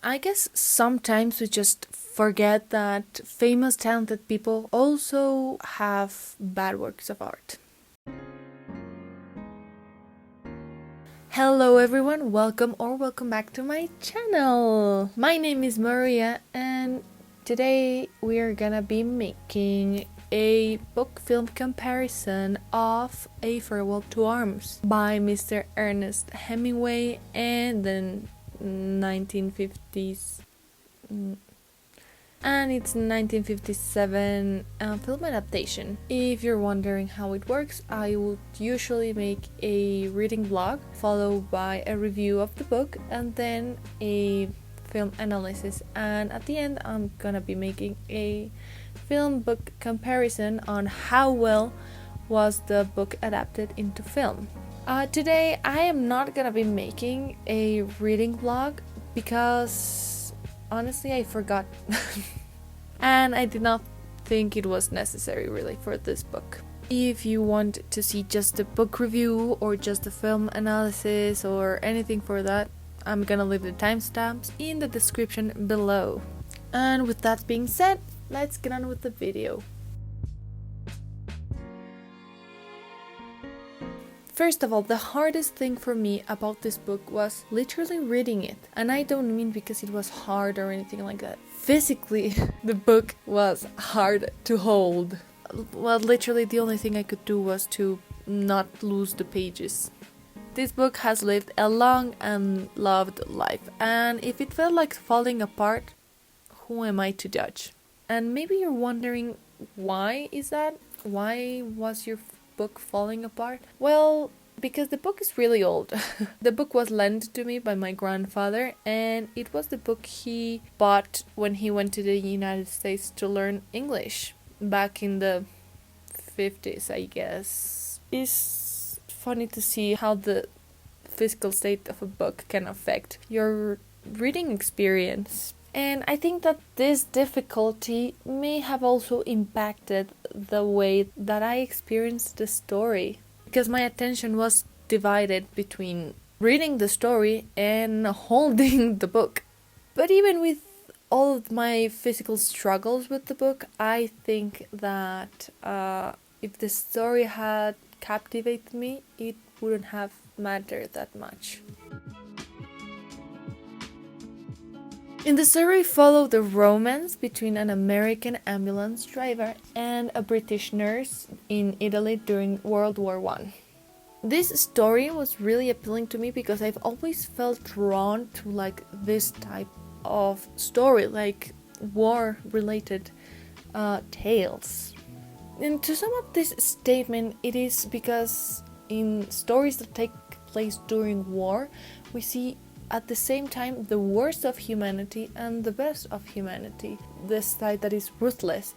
I guess sometimes we just forget that famous, talented people also have bad works of art. Hello everyone, welcome back to my channel. My name is Maria and today we are gonna be making a book film comparison of A Farewell to Arms by Mr. Ernest Hemingway and the 1950s and it's 1957 film adaptation. If you're wondering how it works, I would usually make a reading vlog followed by a review of the book and then a film analysis, and at the end I'm gonna be making a film book comparison on how well was the book adapted into film. Today I am not gonna be making a reading vlog because honestly I forgot and I did not think it was necessary really for this book. If you want to see just a book review or just a film analysis or anything for that, I'm gonna leave the timestamps in the description below. And with that being said, let's get on with the video. First of all, the hardest thing for me about this book was literally reading it. And I don't mean because it was hard or anything like that. Physically, the book was hard to hold. Well, literally the only thing I could do was to not lose the pages. This book has lived a long and loved life, and if it felt like falling apart, who am I to judge? And maybe you're wondering, why is that? Why was your book falling apart? Well, because the book is really old. The book was lent to me by my grandfather, and it was the book he bought when he went to the United States to learn English back in the 50s, I guess. It's funny to see how the physical state of a book can affect your reading experience. And I think that this difficulty may have also impacted the way that I experienced the story, because my attention was divided between reading the story and holding the book. But even with all of my physical struggles with the book, I think that if the story had captivated me, it wouldn't have mattered that much. In the story, follow the romance between an American ambulance driver and a British nurse in Italy during World War I. This story was really appealing to me because I've always felt drawn to like this type of story, like war-related tales. And to sum up this statement, it is because in stories that take place during war, we see at the same time the worst of humanity and the best of humanity. This side that is ruthless,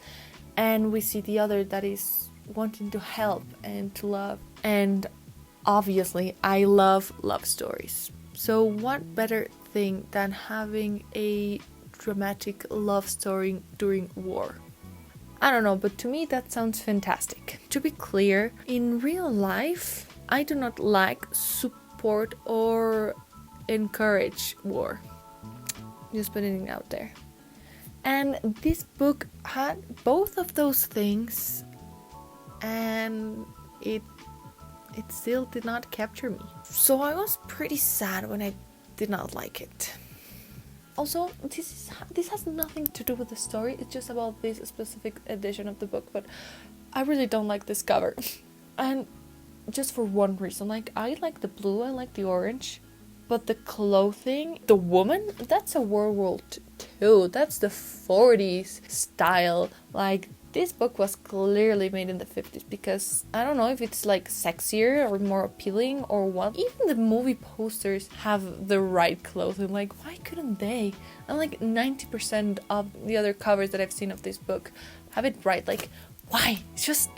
and we see the other that is wanting to help and to love. And obviously I love love stories, so what better thing than having a dramatic love story during war? I don't know, but to me that sounds fantastic. To be clear, in real life I do not like, support or encourage war. Just putting it out there. And this book had both of those things, and it still did not capture me. So I was pretty sad when I did not like it. Also, this has nothing to do with the story, it's just about this specific edition of the book, but I really don't like this cover. And just for one reason, like I like the blue, I like the orange, but the clothing, the woman, that's a World War II, that's the 40s style. Like this book was clearly made in the 50s because I don't know if it's like sexier or more appealing or what. Even the movie posters have the right clothing, like why couldn't they? And like 90% of the other covers that I've seen of this book have it right, like why? It's just,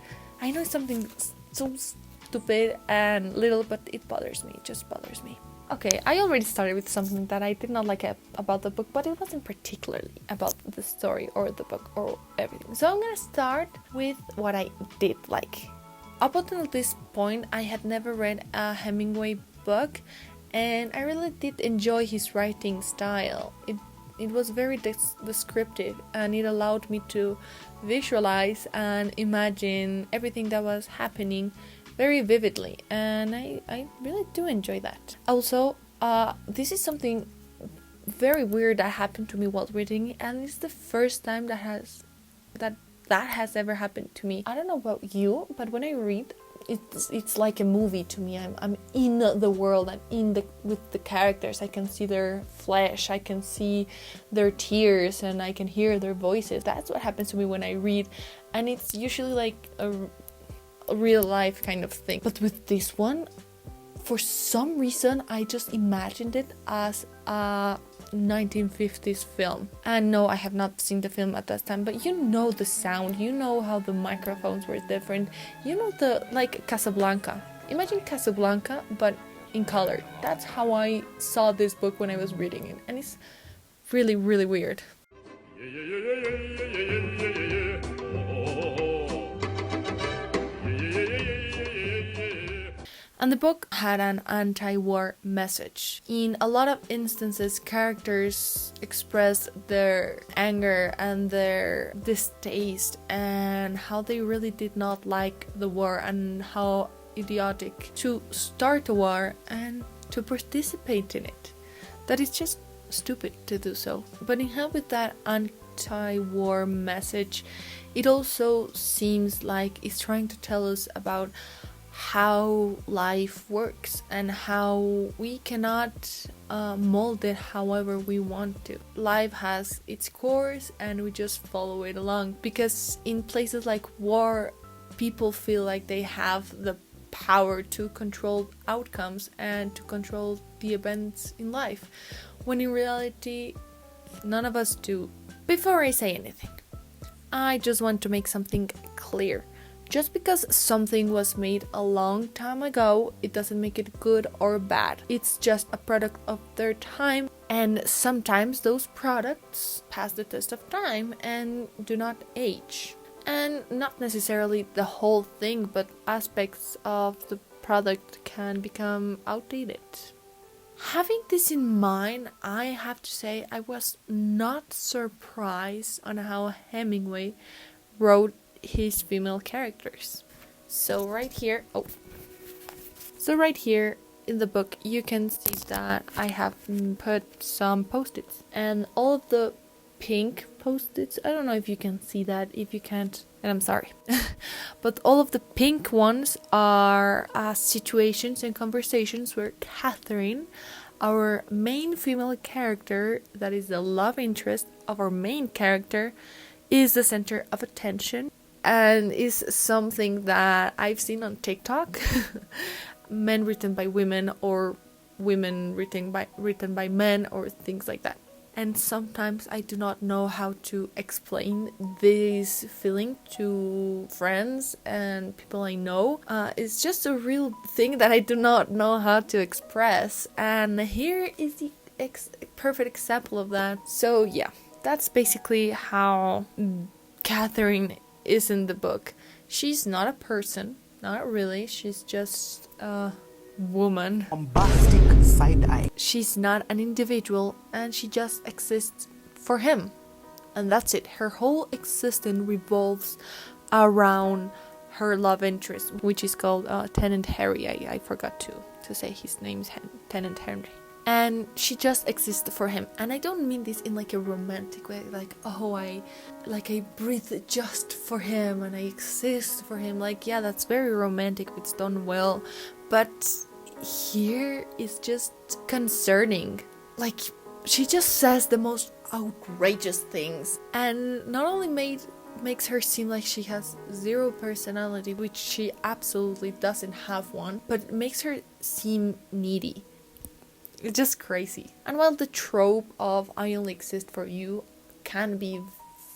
I know it's something so stupid and little, but it bothers me, it just bothers me. Okay, I already started with something that I did not like about the book, but it wasn't particularly about the story or the book or everything. So I'm gonna start with what I did like. Up until this point, I had never read a Hemingway book, and I really did enjoy his writing style. It it was very descriptive, and it allowed me to visualize and imagine everything that was happening very vividly, and I really do enjoy that. Also, this is something very weird that happened to me while reading, and it's the first time that has ever happened to me. I don't know about you, but when I read, it's like a movie to me. I'm in the world. I'm with the characters. I can see their flesh. I can see their tears, and I can hear their voices. That's what happens to me when I read, and it's usually like a real life kind of thing. But with this one, for some reason, I just imagined it as a 1950s film. And no, I have not seen the film at that time, but you know the sound, you know how the microphones were different, you know, like Casablanca. Imagine Casablanca, but in color. That's how I saw this book when I was reading it, and it's really, really weird. And the book had an anti-war message. In a lot of instances, characters expressed their anger and their distaste and how they really did not like the war and how idiotic to start a war and to participate in it. That is just stupid to do so. But in hand with that anti-war message, it also seems like it's trying to tell us about how life works and how we cannot mold it however we want to. Life has its course and we just follow it along, because in places like war, people feel like they have the power to control outcomes and to control the events in life, when in reality none of us do. Before I say anything, I just want to make something clear. Just because something was made a long time ago, it doesn't make it good or bad. It's just a product of their time, and sometimes those products pass the test of time and do not age. And not necessarily the whole thing, but aspects of the product can become outdated. Having this in mind, I have to say I was not surprised on how Hemingway wrote his female characters. So right here in the book, you can see that I have put some post-its, and all of the pink post-its, I don't know if you can see that. If you can't, and I'm sorry, but all of the pink ones are situations and conversations where Catherine, our main female character, that is the love interest of our main character, is the center of attention, and is something that I've seen on TikTok. Men written by women, or women written by men, or things like that. And sometimes I do not know how to explain this feeling to friends and people I know. It's just a real thing that I do not know how to express. And here is the perfect example of that. So yeah, that's basically how Catherine is in the book. She's not a person, not really. She's just a woman. Bombastic side eye. She's not an individual, and she just exists for him, and that's it. Her whole existence revolves around her love interest, which is called Tenant Harry. I forgot to say his name's Tenant Henry. And she just exists for him. And I don't mean this in like a romantic way, like, oh, I breathe just for him and I exist for him. Like, yeah, that's very romantic if it's done well. But here is just concerning. Like, she just says the most outrageous things. And not only makes her seem like she has zero personality, which she absolutely doesn't have one, but makes her seem needy. It's just crazy. And while the trope of I only exist for you can be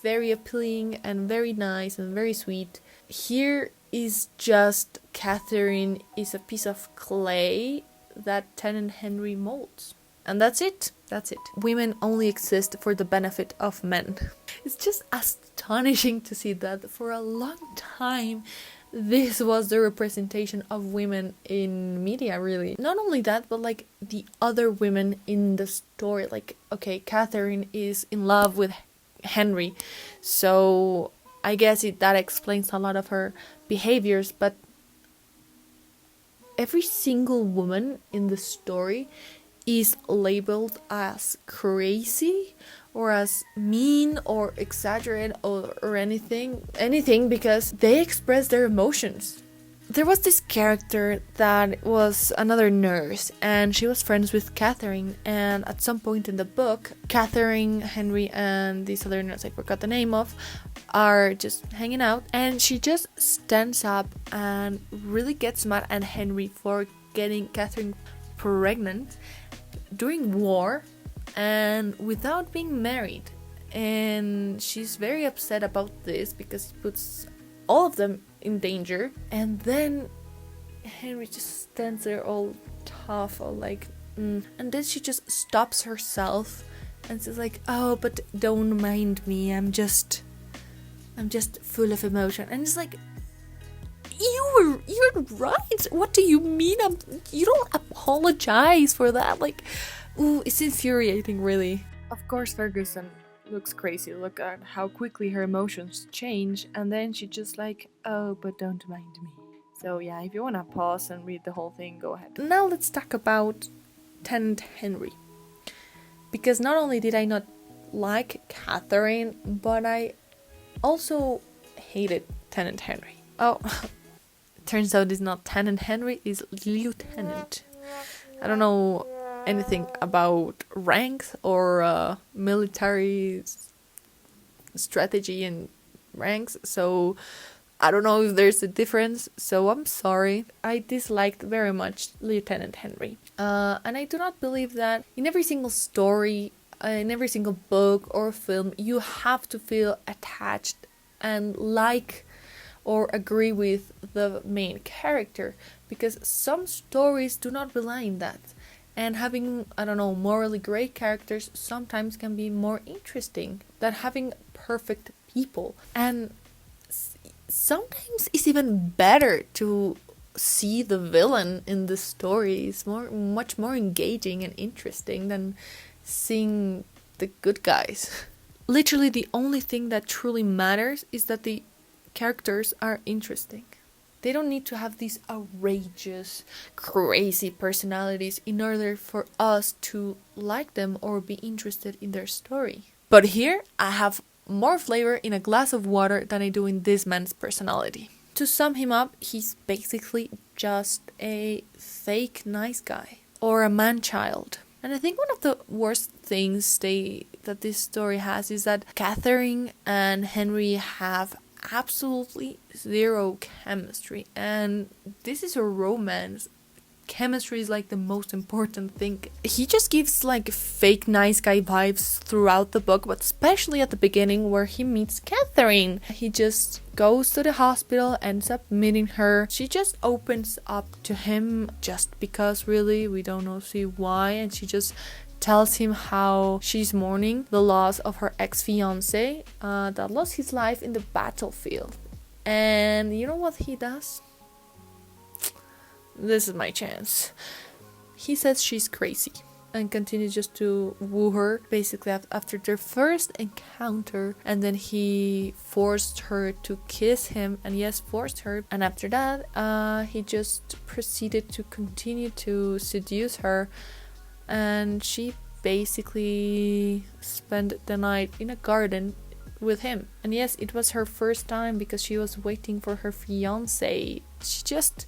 very appealing and very nice and very sweet, here is just Catherine is a piece of clay that Tenant Henry molds. And that's it. That's it. Women only exist for the benefit of men. It's just astonishing to see that for a long time this was the representation of women in media, really. Not only that, but like the other women in the story. Like, okay, Catherine is in love with Henry, so I guess that explains a lot of her behaviors, but every single woman in the story is labeled as crazy or as mean or exaggerated or anything because they express their emotions. There was this character that was another nurse, and she was friends with Catherine, and at some point in the book, Catherine, Henry, and this other nurse I forgot the name of are just hanging out, and she just stands up and really gets mad at Henry for getting Catherine pregnant during war and without being married. And she's very upset about this because it puts all of them in danger. And then Henry just stands there all tough, all like and then she just stops herself and says like, oh, but don't mind me, I'm just full of emotion. And it's like, you're right, what do you mean? You don't apologize for that. Like, ooh, it's infuriating, really. Of course, Ferguson looks crazy. Look at how quickly her emotions change, and then she just like, oh, but don't mind me. So yeah, if you wanna pause and read the whole thing, go ahead. Now let's talk about Tenant Henry, because not only did I not like Catherine, but I also hated Tenant Henry. Oh, turns out it's not Tenant Henry, it's Lieutenant. I don't know anything about ranks or military strategy and ranks, so I don't know if there's a difference, so I'm sorry. I disliked very much Lieutenant Henry. And I do not believe that in every single story, in every single book or film, you have to feel attached and like or agree with the main character, because some stories do not rely on that. And having, I don't know, morally great characters sometimes can be more interesting than having perfect people. And sometimes it's even better to see the villain in the story. It's much more engaging and interesting than seeing the good guys. Literally the only thing that truly matters is that the characters are interesting. They don't need to have these outrageous, crazy personalities in order for us to like them or be interested in their story. But here, I have more flavor in a glass of water than I do in this man's personality. To sum him up, he's basically just a fake nice guy. Or a man-child. And I think one of the worst things that this story has is that Catherine and Henry have absolutely zero chemistry, and this is a romance. Chemistry is like the most important thing. He just gives like fake nice guy vibes throughout the book, but especially at the beginning where he meets Catherine. He just goes to the hospital, ends up meeting her. She just opens up to him just because, really, we don't see why, and she just tells him how she's mourning the loss of her ex-fiancé that lost his life in the battlefield. And you know what he does? This is my chance. He says she's crazy and continues just to woo her, basically after their first encounter, and then he forced her to kiss him, and yes, forced her, and after that he just proceeded to continue to seduce her, and she basically spent the night in a garden with him. And yes, it was her first time because she was waiting for her fiancé. She just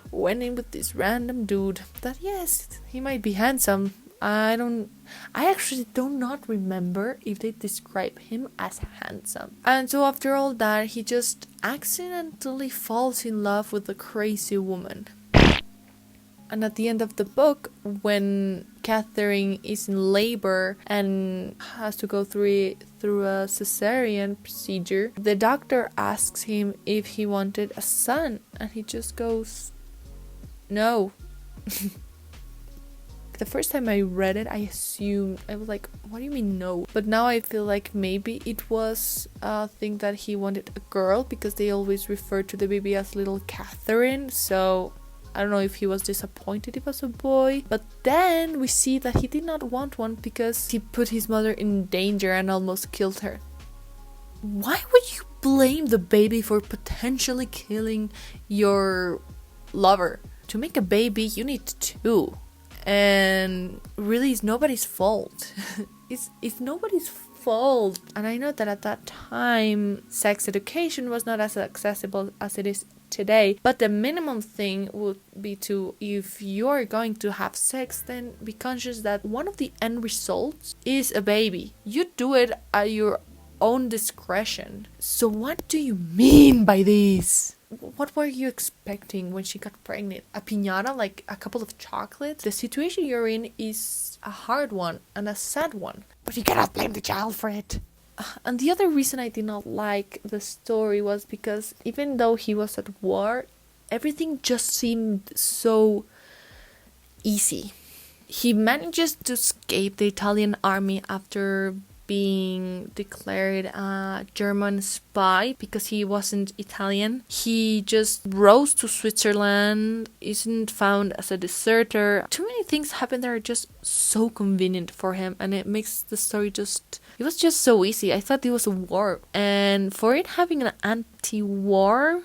went in with this random dude that, yes, he might be handsome. I actually do not remember if they describe him as handsome. And so after all that, he just accidentally falls in love with the crazy woman. And at the end of the book, when Catherine is in labor and has to go through a cesarean procedure, the doctor asks him if he wanted a son, and he just goes, no. The first time I read it, I assumed, I was like, what do you mean no? But now I feel like maybe it was a thing that he wanted a girl, because they always refer to the baby as little Catherine. So I don't know if he was disappointed it was a boy. But then we see that he did not want one because he put his mother in danger and almost killed her. Why would you blame the baby for potentially killing your lover? To make a baby, you need two. And really, it's nobody's fault. it's nobody's fault. And I know that at that time, sex education was not as accessible as it is today. But the minimum thing would be to, if you're going to have sex, then be conscious that one of the end results is a baby. You do it at your own discretion. So what do you mean by this? What were you expecting when she got pregnant? A piñata, like a couple of chocolates? The situation you're in is a hard one and a sad one. But you cannot blame the child for it. And the other reason I did not like the story was because even though he was at war, everything just seemed so easy. He manages to escape the Italian army after being declared a German spy because he wasn't Italian. He just rose to Switzerland, isn't found as a deserter. Too many things happen that are just so convenient for him, and it makes the story it was just so easy. I thought it was a war, and for it having an anti-war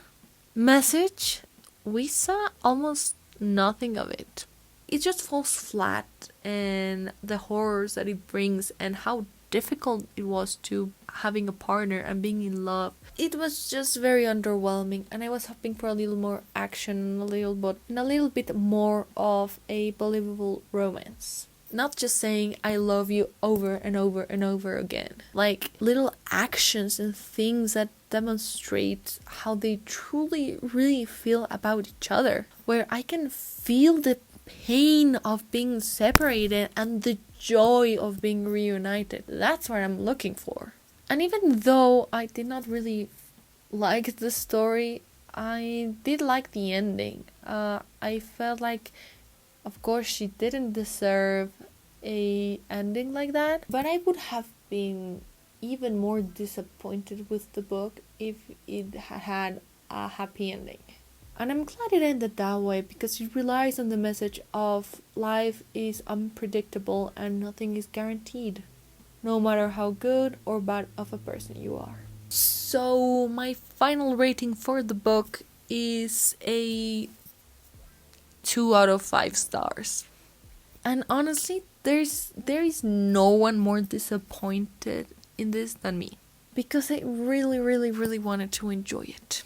message, we saw almost nothing of it. It just falls flat, and the horrors that it brings and how difficult it was to having a partner and being in love. It was just very underwhelming, and I was hoping for a little more action, a little bit more of a believable romance. Not just saying I love you over and over and over again. Like little actions and things that demonstrate how they truly really feel about each other. Where I can feel the pain of being separated and the joy of being reunited. That's what I'm looking for. And even though I did not really like the story, I did like the ending. I felt like, of course, she didn't deserve a ending like that, but I would have been even more disappointed with the book if it had a happy ending. And I'm glad it ended that way, because it relies on the message of life is unpredictable and nothing is guaranteed, no matter how good or bad of a person you are. So my final rating for the book is a 2 out of 5 stars. And honestly, there is no one more disappointed in this than me, because I really, really, really wanted to enjoy it.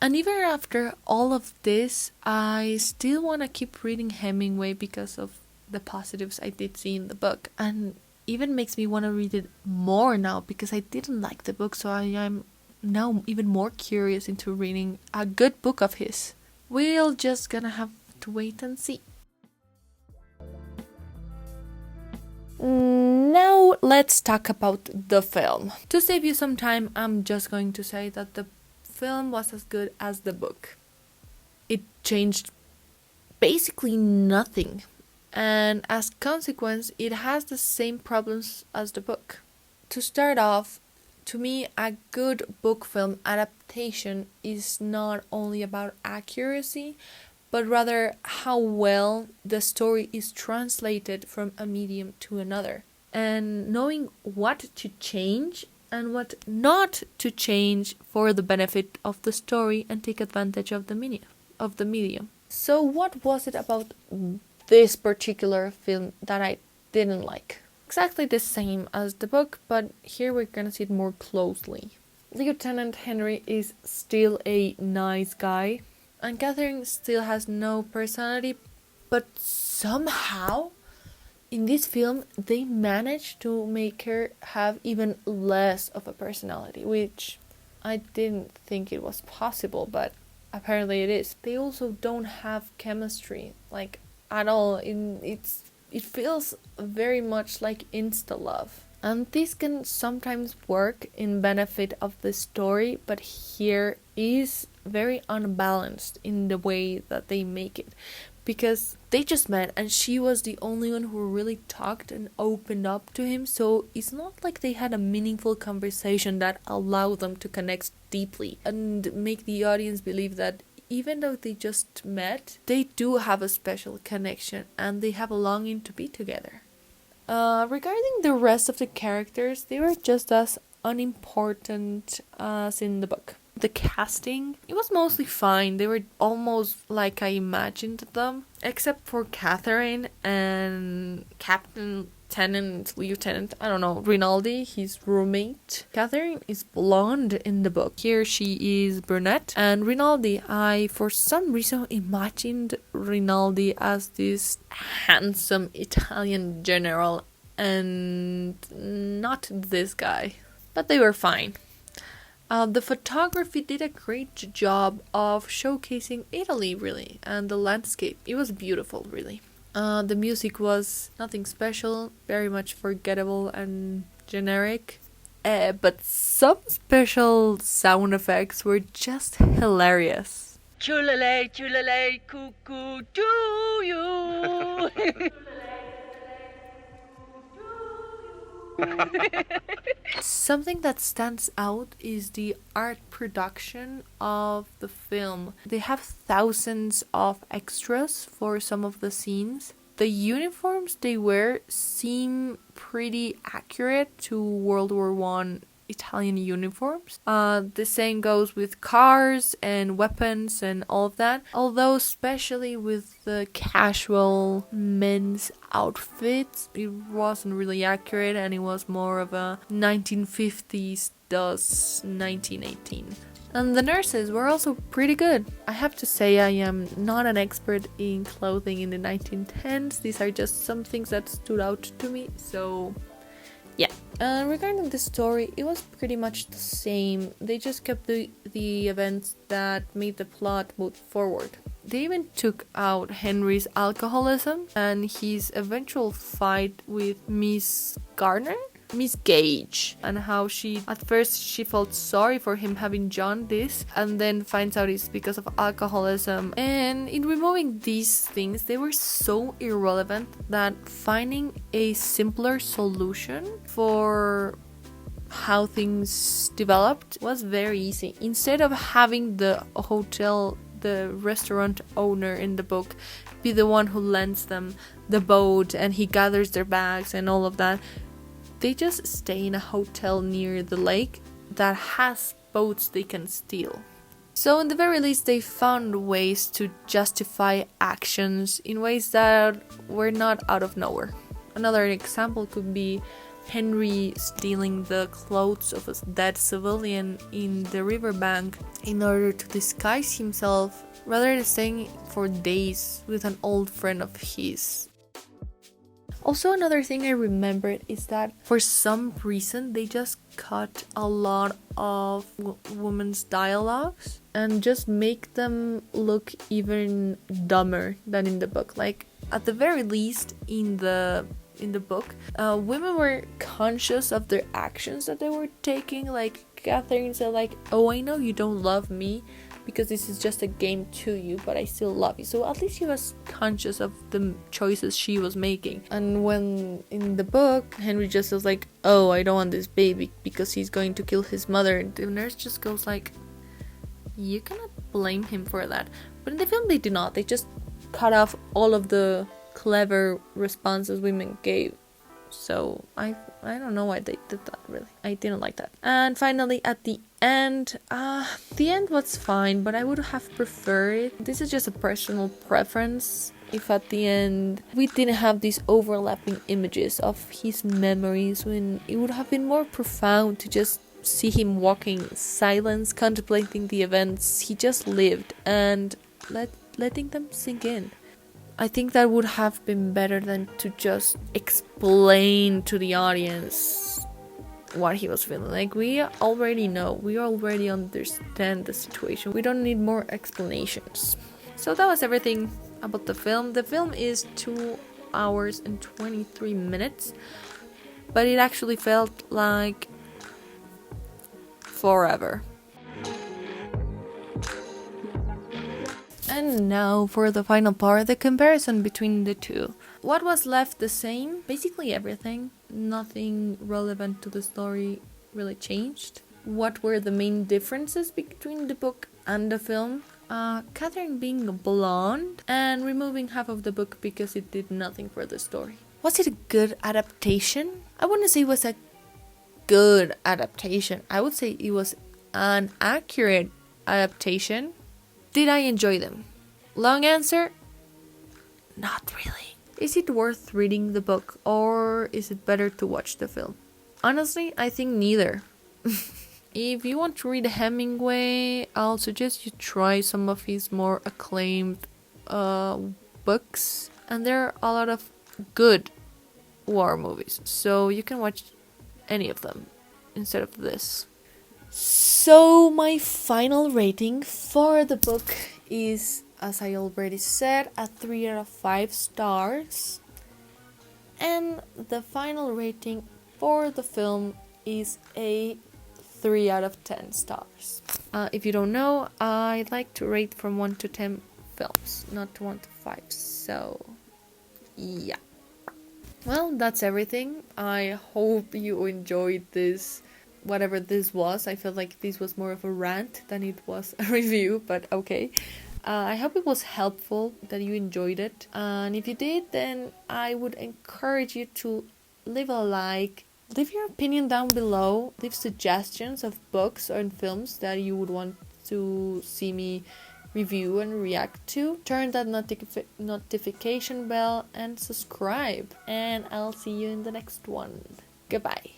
And even after all of this, I still want to keep reading Hemingway because of the positives I did see in the book. And even makes me want to read it more now, because I didn't like the book, so I am now even more curious into reading a good book of his. We're just gonna have to wait and see. Now let's talk about the film. To save you some time, I'm just going to say that the film was as good as the book. It changed basically nothing, and as consequence, it has the same problems as the book. To start off, to me, a good book film adaptation is not only about accuracy, but rather how well the story is translated from a medium to another, and knowing what to change and what not to change for the benefit of the story and take advantage of the medium. So what was it about this particular film that I didn't like? Exactly the same as the book, but here we're gonna see it more closely. Lieutenant Henry is still a nice guy, and Catherine still has no personality, but somehow in this film, they managed to make her have even less of a personality, which I didn't think it was possible, but apparently it is. They also don't have chemistry, like, at all. It feels very much like insta-love. And this can sometimes work in benefit of the story, but here is very unbalanced in the way that they make it. because they just met and she was the only one who really talked and opened up to him. So it's not like they had a meaningful conversation that allowed them to connect deeply and make the audience believe that even though they just met, they do have a special connection and they have a longing to be together. Regarding the rest of the characters, they were just as unimportant as in the book. The casting, it was mostly fine. They were almost like I imagined them, except for Catherine and Lieutenant, I don't know, Rinaldi, his roommate. Catherine is blonde in the book. Here she is brunette. And Rinaldi, I for some reason imagined Rinaldi as this handsome Italian general and not this guy. But they were fine. The photography did a great job of showcasing Italy, really, and the landscape. It was beautiful, really. The music was nothing special, very much forgettable and generic. But some special sound effects were just hilarious. Chulele, chulele, cuckoo, do you? Something that stands out is the art production of the film. They have thousands of extras for some of the scenes. The uniforms they wear seem pretty accurate to World War I Italian uniforms. The same goes with cars and weapons and all of that. Although especially with the casual men's outfits, it wasn't really accurate and it was more of a 1950s thus 1918. And the nurses were also pretty good. I have to say I am not an expert in clothing in the 1910s. These are just some things that stood out to me. So yeah. Regarding the story, it was pretty much the same. They just kept the events that made the plot move forward. They even took out Henry's alcoholism and his eventual fight with Miss Gage, and how at first she felt sorry for him having jaundice and then finds out it's because of alcoholism. And in removing these things, they were so irrelevant that finding a simpler solution for how things developed was very easy. Instead of having the restaurant owner in the book be the one who lends them the boat and he gathers their bags and all of that, they just stay in a hotel near the lake that has boats they can steal. So in the very least, they found ways to justify actions in ways that were not out of nowhere. Another example could be Henry stealing the clothes of a dead civilian in the riverbank in order to disguise himself, rather than staying for days with an old friend of his. Also, another thing I remembered is that for some reason they just cut a lot of women's dialogues and just make them look even dumber than in the book. Like, at the very least, in the book, women were conscious of their actions that they were taking. Like, Catherine said, like, "Oh, I know you don't love me because this is just a game to you, but I still love you." So at least she was conscious of the choices she was making. And when in the book, Henry just says like, "Oh, I don't want this baby because he's going to kill his mother," the nurse just goes like, you cannot blame him for that. But in the film they do not. They just cut off all of the clever responses women gave. So I don't know why they did that, really. I didn't like that. And finally, at the end was fine, but I would have preferred, this is just a personal preference, if at the end we didn't have these overlapping images of his memories, when it would have been more profound to just see him walking in silence, contemplating the events he just lived and letting them sink in. I think that would have been better than to just explain to the audience what he was feeling. Like, we already know, we already understand the situation. We don't need more explanations. So that was everything about the film. The film is 2 hours and 23 minutes, but it actually felt like forever. And now for the final part, the comparison between the two. What was left the same? Basically everything. Nothing relevant to the story really changed. What were the main differences between the book and the film? Catherine being blonde and removing half of the book because it did nothing for the story. Was it a good adaptation? I wouldn't say it was a good adaptation. I would say it was an accurate adaptation. Did I enjoy them? Long answer, not really. Is it worth reading the book or is it better to watch the film? Honestly, I think neither. If you want to read Hemingway, I'll suggest you try some of his more acclaimed books. And there are a lot of good war movies, so you can watch any of them instead of this. So my final rating for the book is, as I already said, a 3 out of 5 stars. And the final rating for the film is a 3 out of 10 stars. If you don't know, I like to rate from 1 to 10 films, not 1 to 5. So, yeah. Well, that's everything. I hope you enjoyed this, whatever this was. I felt like this was more of a rant than it was a review, but okay. I hope it was helpful, that you enjoyed it. And if you did, then I would encourage you to leave a like. Leave your opinion down below. Leave suggestions of books or films that you would want to see me review and react to. Turn that notification bell and subscribe. And I'll see you in the next one. Goodbye.